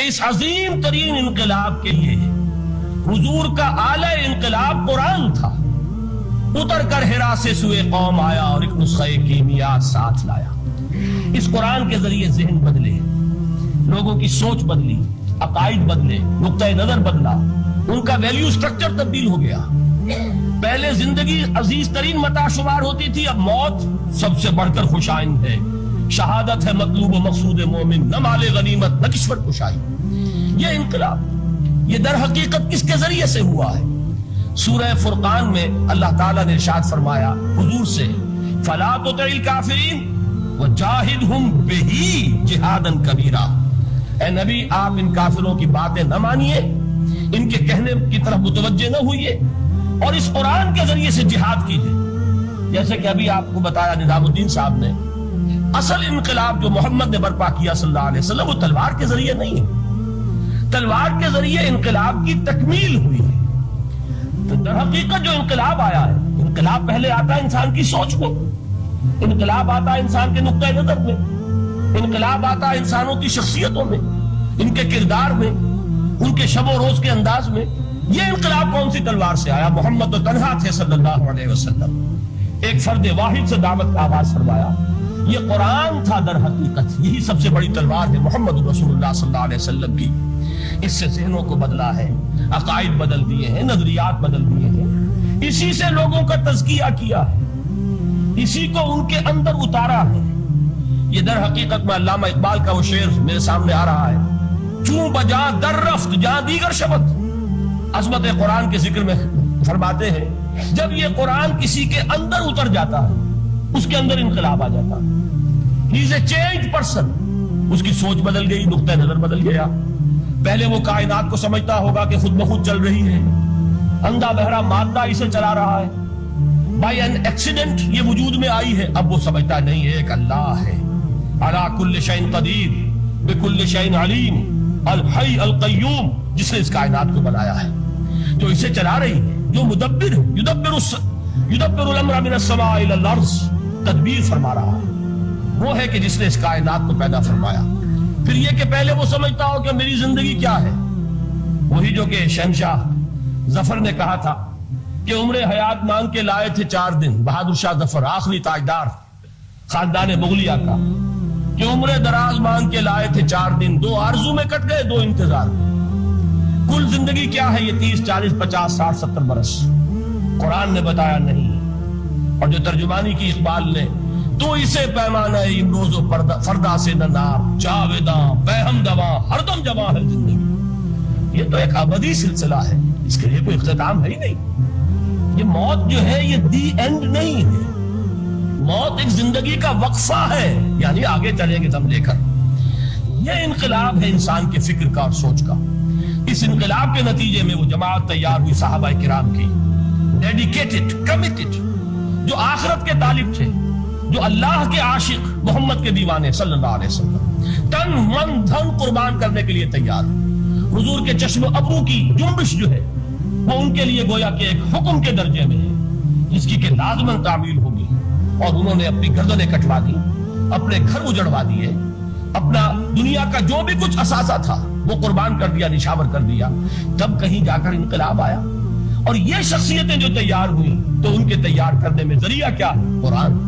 کہ اس عظیم ترین انقلاب کے لیے حضور کا اعلی انقلاب قرآن تھا. اتر کر حرا سے سوئے قوم آیا اور ایک نسخہ کیمیات ساتھ لایا. اس قرآن کے ذریعے ذہن بدلے، لوگوں کی سوچ بدلی، عقائد بدلے، نقطۂ نظر بدلا، ان کا ویلیو سٹرکچر تبدیل ہو گیا. پہلے زندگی عزیز ترین متاع شمار ہوتی تھی، اب موت سب سے بڑھ کر خوش آئند ہے. شہادت ہے مطلوب و مقصود مومن، نہ مال غنیمت نہ کشور کشائی. یہ انقلاب یہ در حقیقت کس کے ذریعے سے ہوا ہے؟ سورہ فرقان میں اللہ تعالیٰ نے ارشاد فرمایا حضور سے، فَلَا تُطِعِ الْكَافِرِينَ وَجَاهِدْهُمْ بِهِ جِهَادًا كَبِيرًا. اے نبی آپ ان کافروں کی باتیں نہ مانیے، ان کے کہنے کی طرف متوجہ نہ ہوئیے، اور اس قرآن کے ذریعے سے جہاد کیجیے. جیسے کہ ابھی آپ کو بتایا نظام الدین صاحب نے، اصل انقلاب جو محمد نے برپا کیا صلی اللہ علیہ وسلم وہ تلوار کے ذریعے نہیں ہے. تلوار کے ذریعے انقلاب کی تکمیل ہوئی ہے. تو در حقیقت جو انقلاب آیا ہے، انقلاب پہلے آتا ہے انسان کی سوچ میں، انقلاب آتا ہے انسان کے نقطۂ نظر میں، انقلاب آتا ہے انسانوں کی شخصیتوں میں، ان کے کردار میں، ان کے شب و روز کے انداز میں. یہ انقلاب کون سی تلوار سے آیا؟ محمد تو تنہا تھے صلی اللہ علیہ وسلم، ایک فرد واحد سے دعوت کا آغاز فرمایا. یہ قرآن تھا در حقیقت، یہی سب سے بڑی تلوار ہے محمد رسول اللہ صلی اللہ علیہ وسلم کی. اس سے ذہنوں کو بدلا ہے، عقائد بدل دیے ہیں، نظریات بدل دیے ہیں، اسی سے لوگوں کا تزکیہ کیا ہے، اسی کو ان کے اندر اتارا ہے. یہ در حقیقت میں علامہ اقبال کا وہ شعر میرے سامنے آ رہا ہے، چوں بجاں در رفت جاں دیگر شبت. عظمت قرآن کے ذکر میں فرماتے ہیں جب یہ قرآن کسی کے اندر اتر جاتا ہے اس کے اندر انقلاب آ جاتا ہے. He is a changed person. اس کی سوچ بدل گئی، نقطۂ نظر بدل گیا. پہلے وہ کائنات کو سمجھتا ہوگا کہ خود بخود چل رہی ہے، اندھا بہرا مادہ اسے چلا رہا ہے، بائی این ایکسیڈنٹ یہ وجود میں آئی ہے. اب وہ سمجھتا نہیں ہے ایک اللہ ہے، علی کل شیء قدیر بکل شیء علیم، الحی القیوم، جس نے اس کائنات کو بنایا ہے، جو اسے چلا رہی ہے، جو مدبر ہے، یدبر الامر من السماء الى الارض، تدبیر فرما رہا ہے، وہ ہے کہ جس نے اس کائنات کو پیدا فرمایا. پھر یہ کہ پہلے وہ سمجھتا ہو کہ میری زندگی کیا ہے، وہی جو کہ شہنشاہ ظفر نے کہا تھا کہ عمر حیات مانگ کے لائے تھے 4 دن، بہادر شاہ ظفر آخری تاجدار خاندان مغلیہ کا، کہ عمر دراز مانگ کے لائے تھے 4 دن، 2 آرزو میں کٹ گئے 2 انتظار میں. کل زندگی کیا ہے؟ یہ 30 40 50 60 70 برس. قرآن نے بتایا نہیں، اور جو ترجمانی کی اقبال نے، تو اسے پیمانہ امروز و فردا سے نہ نام، جاویداں بہم دواں ہر دم جواں ہے زندگی. یہ تو ایک ابدی سلسلہ ہے، اس کے لیے کوئی اختتام ہے ہی نہیں. یہ موت جو ہے یہ دی اینڈ نہیں ہے، موت ایک زندگی کا وقفہ ہے، یعنی آگے چلیں گے دم لے کر. یہ انقلاب ہے انسان کے فکر کا اور سوچ کا. اس انقلاب کے نتیجے میں وہ جماعت تیار ہوئی صحابہ کرام کی، ڈیڈیکیٹڈ، کمیٹڈ، جو آخرت کے طالب تھے، جو اللہ کے عاشق، محمد کے دیوانے صلی اللہ علیہ وسلم، تن من دھن قربان کرنے کے لیے تیار. حضور کے چشم ابرو کی جنبش جو ہے وہ ان کے لیے گویا کہ ایک حکم کے درجے میں ہے، جس کی کہ لازماً تعمیل ہوگی. اور انہوں نے اپنی گردنیں کٹوا دی، اپنے گھر اجڑوا دیے، اپنا دنیا کا جو بھی کچھ اثاثہ تھا وہ قربان کر دیا، نشاور کر دیا. تب کہیں جا کر انقلاب آیا. اور یہ شخصیتیں جو تیار ہوئی تو ان کے تیار کرنے میں ذریعہ کیا ہے؟ قرآن.